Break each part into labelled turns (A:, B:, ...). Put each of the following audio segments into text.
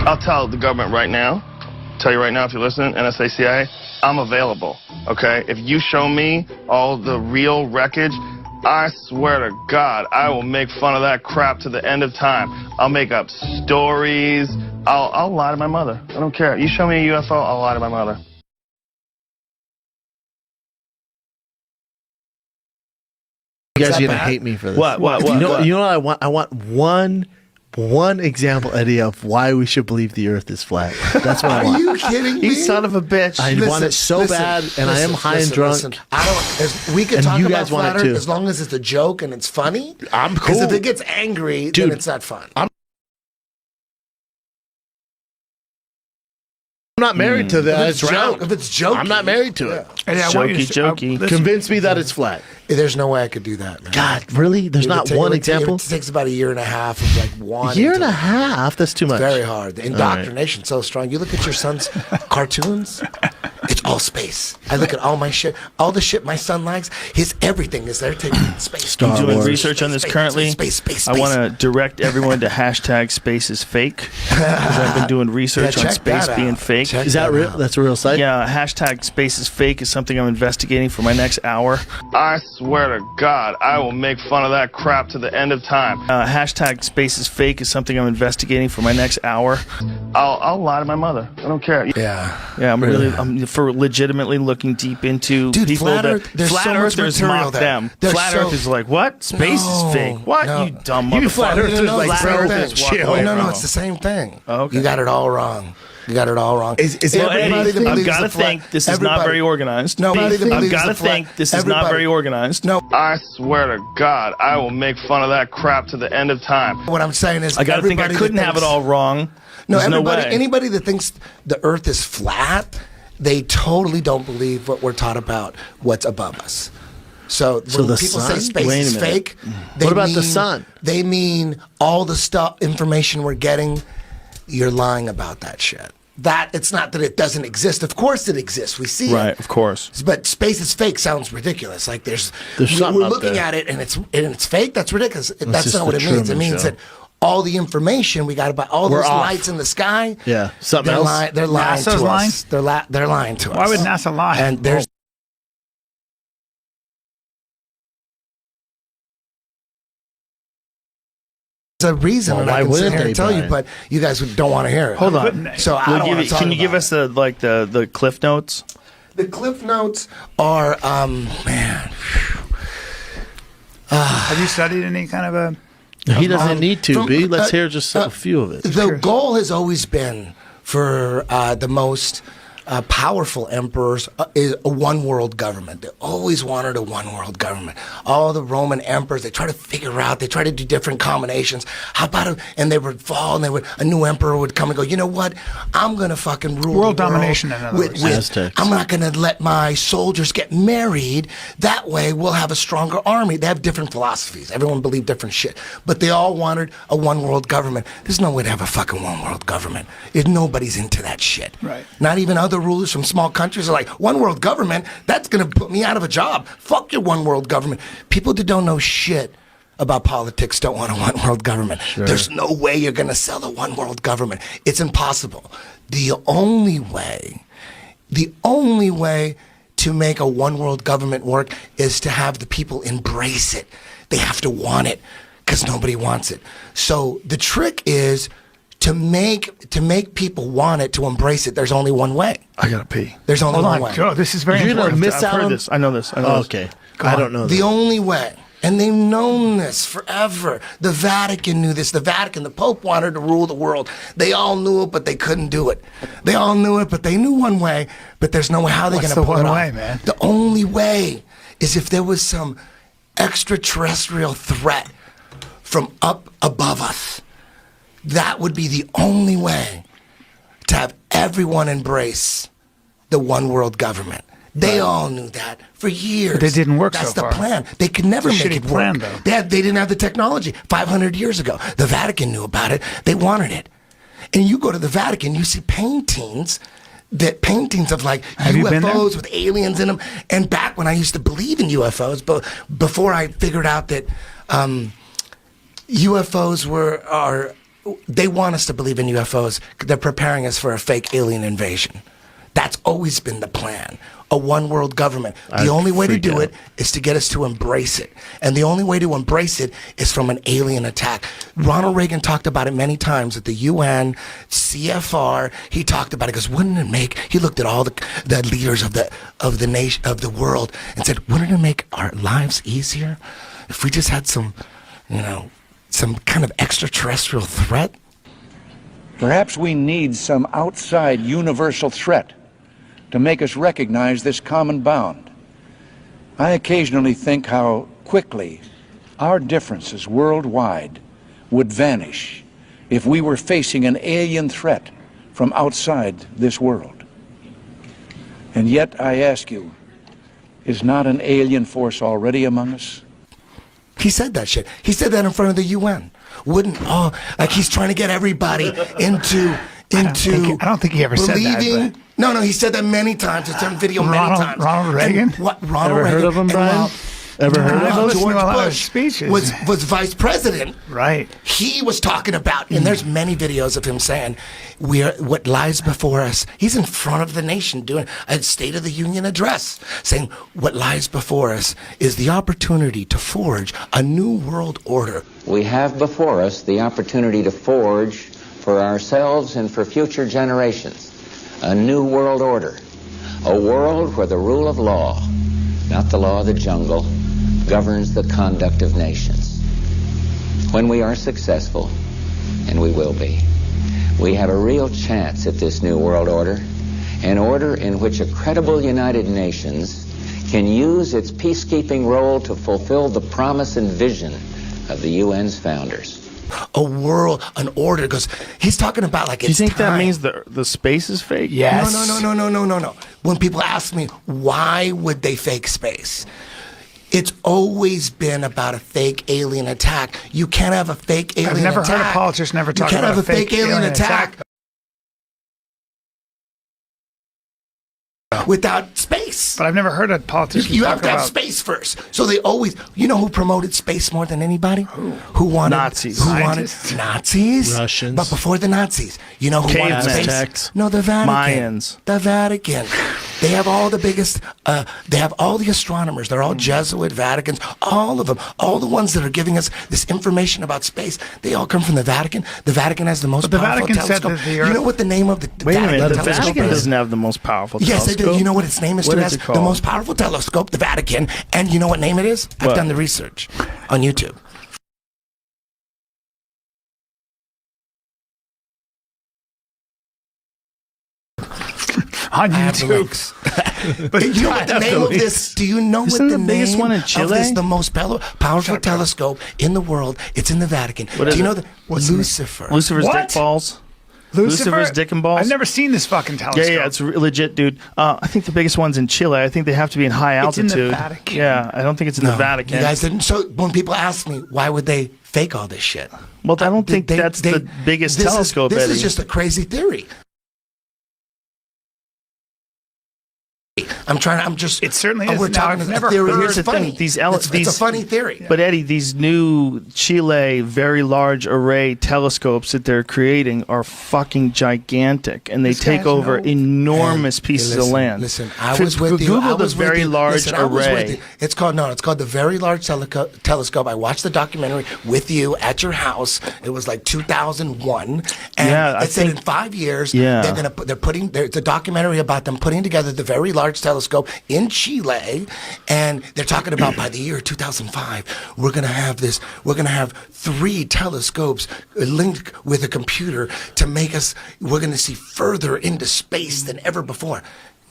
A: I'll tell the government right now, tell you right now if you're listening, NSA, CIA, I'm available, okay? If you show me all the real wreckage, I swear to God, I will make fun of that crap to the end of time. I'll make up stories. I'll lie to my mother. I don't care. You show me a UFO, I'll lie to my mother.
B: You guys are gonna hate me for this.
C: What?
B: You know what I want? I want one example, Eddie, of why we should believe the Earth is flat. That's what I want.
D: Are you kidding me?
B: You son of a bitch! I want it so bad, and I am high and drunk.
D: I don't. We can
B: And
D: talk
B: you
D: about
B: guys want
D: flat
B: it
D: Earth
B: too.
D: as long as it's a joke and it's funny.
B: I'm
D: Because
B: cool.
D: if it gets angry,
B: Dude,
D: then it's not fun.
B: I'm not married to that.
D: If it's jokey,
B: I'm not married to it.
E: Yeah, I want you to-
C: Jokey.
B: Convince me that it's flat.
D: There's no way I could do that, man.
B: God, really? There's not one example?
D: It takes about a year and a half of like one.
B: Year and a half? That's too much.
D: Very hard. The indoctrination's so strong. You look at your son's cartoons, it's all space. I look at all my shit, all the shit my son likes, his everything is there taking space.
C: I'm doing
B: Wars.
C: research on this currently.
D: Space.
C: I want to direct everyone to hashtag space is fake. Because I've been doing research on
D: check
C: space
D: that
C: being
D: out.
C: fake.
D: Check
B: Is that
D: that
B: real?
D: out.
B: That's a real site?
C: Yeah, hashtag space is fake is something I'm investigating for my next hour.
A: I swear to God, I will make fun of that crap to the end of time.
C: Hashtag space is fake is something I'm investigating for my next hour.
A: I'll lie to my mother. I don't care.
D: Yeah.
C: Yeah, I'm for legitimately looking deep into
D: Dude,
C: people
D: flat
C: that
D: Earth, there's
C: flat
D: so much
C: earthers
D: material
C: mock
D: there.
C: them.
D: There's
C: Flat
D: so-
C: Earth is like, what? Space
D: No,
C: is fake. What?
D: no.
C: You dumb
B: You
C: motherfucker.
B: flat earthers like
D: it's
B: flat
D: the same
B: earthers
D: thing.
C: walk
B: chill.
C: away
D: No,
C: from
D: it's the same thing.
C: Okay.
D: You got it all wrong. You got it all wrong.
B: Is
C: Well,
B: everybody
C: Eddie,
B: that
C: I've
D: believes
C: got to
D: the flat-
C: think this is not very organized.
D: Nobody that
C: I've
D: believes
C: got to
D: the flat-
C: think this is not
D: everybody-
C: very organized.
D: No,
A: I swear to God, I will make fun of that crap to the end of time.
D: what I'm saying is
C: I got to think I
D: everybody
C: couldn't
D: that
C: have it
D: thinks-
C: all wrong.
D: No,
C: There's
D: everybody,
C: no way.
D: anybody that thinks the Earth is flat, they totally don't believe what we're taught about what's above us. So when
B: the
D: people
B: sun?
D: say space
C: Wait a
D: is
C: minute.
D: fake, they
B: What about the
D: mean-
B: sun?
D: They mean all the information we're getting. You're lying about that shit. That it's not that it doesn't exist. Of course it exists. We see
C: Right,
D: it.
C: of course.
D: But space is fake sounds ridiculous. Like
B: There's something
D: we're
B: up
D: looking
B: there.
D: at it and it's fake. That's ridiculous. That's
B: just
D: not what
B: the
D: it means. It
B: Truman
D: means
B: Show.
D: that all the information we got about all
B: We're
D: those
B: off.
D: lights in the sky.
B: Yeah. Something else?
D: They're lying
E: NASA's
D: to
E: lying?
D: us. They're lying to us.
E: Why would NASA lie?
D: And there's a reason,
B: Well,
D: and
B: why
D: I can sit
B: wouldn't
D: here
B: they,
D: and tell you,
B: Brian?
D: but you guys don't want to hear it.
C: Hold on.
E: Wouldn't they?
D: So I
C: We'll
D: don't
C: give
D: want
C: you-
D: to talk
C: can you give
D: about
C: us the cliff notes?
D: it. The cliff notes are man.
E: Have you studied any kind of a...
B: He doesn't need to
D: from-
B: be. Let's hear just a few of it.
D: The goal has always been for the most powerful emperors is a one world government. They always wanted a one world government. All the Roman emperors, they try to figure out, they try to do different combinations. How about and they would fall, and a new emperor would come and go, you know what? I'm going to fucking rule
E: World
D: the world
E: domination, in other words.
B: Aztecs.
D: I'm not going to let my soldiers get married. That way we'll have a stronger army. They have different philosophies. Everyone believed different shit. But they all wanted a one world government. There's no way to have a fucking one world government. Nobody's into that shit.
E: Right.
D: Not even other rulers from small countries are like, one world government, that's going to put me out of a job. Fuck your one world government. People that don't know shit about politics don't want a one world government. There's no way you're going to sell a one world government. It's impossible. The only way to make a one world government work is to have the people embrace it. They have to want it because nobody wants it. So the trick is to make people want it, to embrace it. There's only one way.
C: I gotta pee.
D: There's only
E: Hold
D: one
E: on,
D: way.
E: Joe, this is very
B: You're gonna
E: important.
B: miss
C: I've
B: out
C: heard
B: on
C: this. I know this. I know this.
B: Okay. I don't know
D: The
B: this.
D: only way, and they've known this forever. The Vatican knew this. The Vatican, the Pope wanted to rule the world. They all knew it, but they couldn't do it. They all knew it, but they knew one way, but there's no way how they're
E: What's
D: going to
E: the
D: pull it
E: one
D: off.
E: way, man?
D: The only way is if there was some extraterrestrial threat from up above us. That would be the only way to have everyone embrace the one world government. They all knew that for years.
E: But it didn't work
D: That's
E: so
D: the
E: far.
D: plan. They could never
E: It's a
D: make
E: shitty
D: it
E: plan,
D: work.
E: though.
D: They didn't have the technology 500 years ago. The Vatican knew about it. They wanted it. And you go to the Vatican, you see paintings of like
E: Have you been there?
D: UFOs with aliens in them. And back when I used to believe in UFOs, but before I figured out that UFOs they want us to believe in UFOs. They're preparing us for a fake alien invasion. That's always been the plan. A one world government. The only way to do it is to get us to embrace it. And the only way to embrace it is from an alien attack. Ronald Reagan talked about it many times at the UN, CFR. He talked about it because wouldn't it make, he looked at all the leaders of the nation, of the world, and said, wouldn't it make our lives easier if we just had some, some kind of extraterrestrial threat?
F: Perhaps we need some outside universal threat to make us recognize this common bound. I occasionally think how quickly our differences worldwide would vanish if we were facing an alien threat from outside this world. And yet, I ask you, is not an alien force already among us?
D: He said that shit. He said that in front of the UN. Like he's trying to get everybody into
E: I don't think he ever said that.
D: No, he said that many times. It's on video many times.
E: Ronald Reagan?
B: Ever heard of him, Brian? Ever heard of him?
D: George
E: a lot of
D: Bush
E: speeches.
D: was vice president.
E: Right.
D: He was talking about, and there's many videos of him saying, what lies before us. He's in front of the nation doing a State of the Union address, saying what lies before us is the opportunity to forge a new world order.
G: We have before us the opportunity to forge for ourselves and for future generations a new world order, a world where the rule of law, not the law of the jungle, governs the conduct of nations. When we are successful, and we will be, we have a real chance at this new world order, an order in which a credible United Nations can use its peacekeeping role to fulfill the promise and vision of the UN's founders.
D: A world, an order, because he's talking about like it's
C: Do you think
D: time.
C: that means the space is fake?
E: Yes.
D: No. When people ask me, why would they fake space? It's always been about a fake alien attack. You can't have a fake alien attack.
E: I've never heard a politician ever talk about
D: a fake alien attack without space.
E: But I've never heard a politician
D: You
E: talk
D: have to have
E: about
D: space first. So they always, who promoted space more than anybody? Who wanted
C: Nazis.
D: Who wanted
E: Scientists.
D: Nazis?
B: Russians.
D: But before the Nazis, who wanted
C: Cavemen.
D: space?
B: Aztecs.
D: No, the Vatican.
C: Mayans.
D: The Vatican. They have all the biggest. They have all the astronomers. They're all Jesuit Vaticans. All of them. All the ones that are giving us this information about space. They all come from the Vatican. The Vatican has the most
E: the
D: powerful
E: Vatican said
D: telescope.
E: that the
D: You
E: Earth-
D: know what the name of the
C: Wait a
D: Vatican
C: minute. The
D: telescope
C: Vatican
D: is?
C: doesn't have the most powerful
D: Yes,
C: telescope.
D: they do. You know what its name is?
C: What
D: too?
C: is
D: It
C: it
D: has
C: called?
D: The most powerful telescope, the Vatican. And you know what name it is? I've
C: What?
D: done the research on YouTube.
E: on
D: I have the
E: YouTube.
D: links. But you know what the name of this? Do you know
C: Isn't
D: what the
C: the biggest
D: name
C: one in
D: of
C: Chile?
D: this? The most powerful telescope in the world. It's in the Vatican.
C: What
D: Do
C: is
D: you
C: it?
D: know the Lucifer?
C: Lucifer's
E: What?
C: dick balls. Lucifer's dick and balls.
E: I've never seen this fucking telescope.
C: Yeah, it's legit, dude. I think the biggest one's in Chile. I think they have to be in high
E: It's in
C: altitude.
E: the Vatican.
C: Yeah, I don't think it's in the Vatican.
D: You guys didn't. So when people ask me why would they fake all this shit?
C: Well, I don't think that's the biggest telescope,
D: This
C: Eddie.
D: is just a crazy theory.
E: It certainly is.
D: We're
E: Now,
D: talking
E: I've
D: a
E: never
D: theory.
E: heard-
C: Here's the
D: It's funny.
C: thing, these
D: It's a funny theory.
C: But Eddie, these new Chile Very Large Array telescopes that they're creating are fucking gigantic, and they
E: This
C: take
E: guy's
C: over
E: no-
C: enormous pieces of land.
D: Listen, I was with you.
C: Google
D: I
C: the
D: was with
C: Very
D: you.
C: Large
D: Listen, I was with
C: Array.
D: you. It's called the Very Large Telescope. I watched the documentary with you at your house. It was like 2001, and
C: Yeah, I
D: it said in
C: think-
D: 5 years
C: Yeah.
D: there's a documentary about them putting together the Very Large Telescope in Chile, and they're talking about by the year 2005 we're gonna have 3 telescopes linked with a computer to make us. We're gonna see further into space than ever before.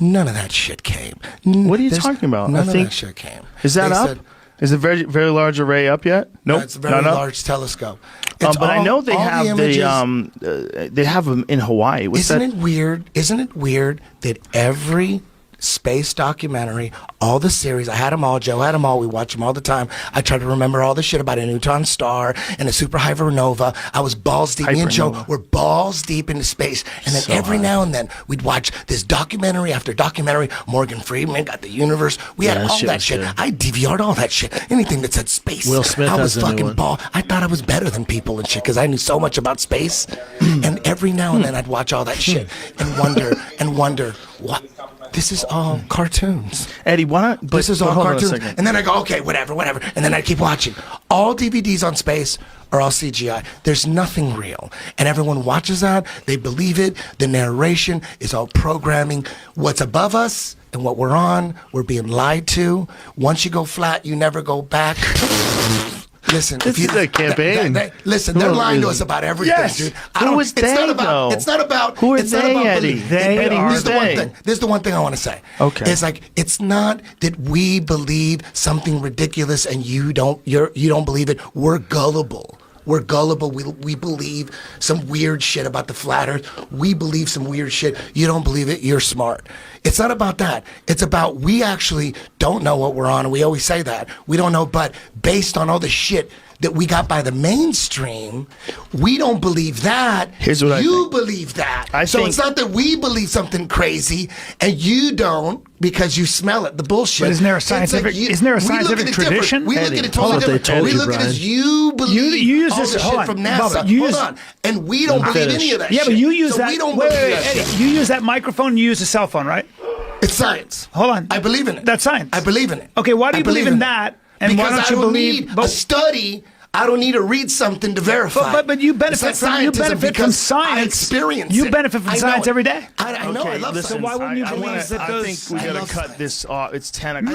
D: None of that shit came.
C: What are you talking about?
D: None
C: I
D: of
C: think-
D: that shit came.
C: Is that
D: They
C: up?
D: said,
C: Is the Very Large Array up yet? Nope,
D: it's a very
C: not up.
D: large telescope. It's
C: But I
D: all-
C: know they
D: all
C: have
D: images.
C: they have them in Hawaii. What's
D: Isn't
C: that?
D: it weird? Isn't it weird that every space documentary, all the series. I had them all. Joe had them all. We watch them all the time. I tried to remember all the shit about a neutron star and a supernova. I was balls deep. Me and Joe were balls deep into space. And then every now and then we'd watch this documentary after documentary. Morgan Freeman got the universe. We had all that shit. I DVR'd all that shit. Anything that said space.
B: Will Smith
D: I was
B: has a new
D: fucking
B: one.
D: ball. I thought I was better than people and shit because I knew so much about space. And every now and then I'd watch all that shit and wonder what. This is all cartoons.
C: Eddie, why not?
D: This is all
C: hold on a
D: cartoons.
C: second.
D: And then I go, okay, whatever. And then I keep watching. All DVDs on space are all CGI. There's nothing real. And everyone watches that. They believe it. The narration is all programming. What's above us and what we're on, we're being lied to. Once you go flat, you never go back. Listen,
B: This is a campaign.
D: Listen, they're lying to us about everything,
E: Yes.
D: dude.
C: Who is they, though?
D: It's not about.
C: Who are
D: it's not
C: they,
D: about
C: Eddie?
D: belief.
C: They are
D: This is the one
C: they.
D: thing. This is the one thing I want to say.
C: Okay.
D: It's like it's not that we believe something ridiculous and you don't believe it. We're gullible. We're gullible. We believe some weird shit about the flat earth. We believe some weird shit. You don't believe it. You're smart. It's not about that. It's about we actually don't know what we're on. And we always say that. We don't know. But based on all the shit that we got by the mainstream, we don't believe that.
C: Here's what
D: you believe that. So it's not that we believe something crazy and you don't because you smell it, the bullshit.
E: But isn't there a scientific tradition?
D: We look at it totally
B: They
D: different.
B: told
D: We
B: you,
D: look at it
B: Brian.
D: as you believe
E: You use
D: all
E: this.
D: the
E: Hold
D: shit
E: on,
D: from
E: Bubba,
D: NASA.
E: you
D: Hold
E: use-
D: on. And we don't believe any of that
E: Yeah,
D: shit.
E: but you use
D: So
E: that.
D: we don't
E: wait,
D: believe
E: wait,
D: that
E: Eddie,
D: shit.
E: you use that microphone. You use a cell phone, right?
D: It's science.
E: Hold on.
D: I believe in it.
E: That's science.
D: I believe in it.
E: Okay, why do you
D: I
E: believe in
D: it.
E: that? And why
D: Because
E: don't you
D: I don't
E: believe-
D: need
E: but-
D: a study. I don't need to read something to verify.
E: But you benefit
D: It's not
E: from
D: scientism because
E: science.
D: I experience
E: You
D: it.
E: benefit from
D: I know
E: science
D: it.
E: every day.
D: I know. I love
C: listen,
D: science.
E: why wouldn't you
C: I
E: believe
C: wanna-
E: that
C: I
E: those-
C: think we
D: I
C: gotta
D: love
C: cut
D: science.
C: this off. It's 10 o'clock.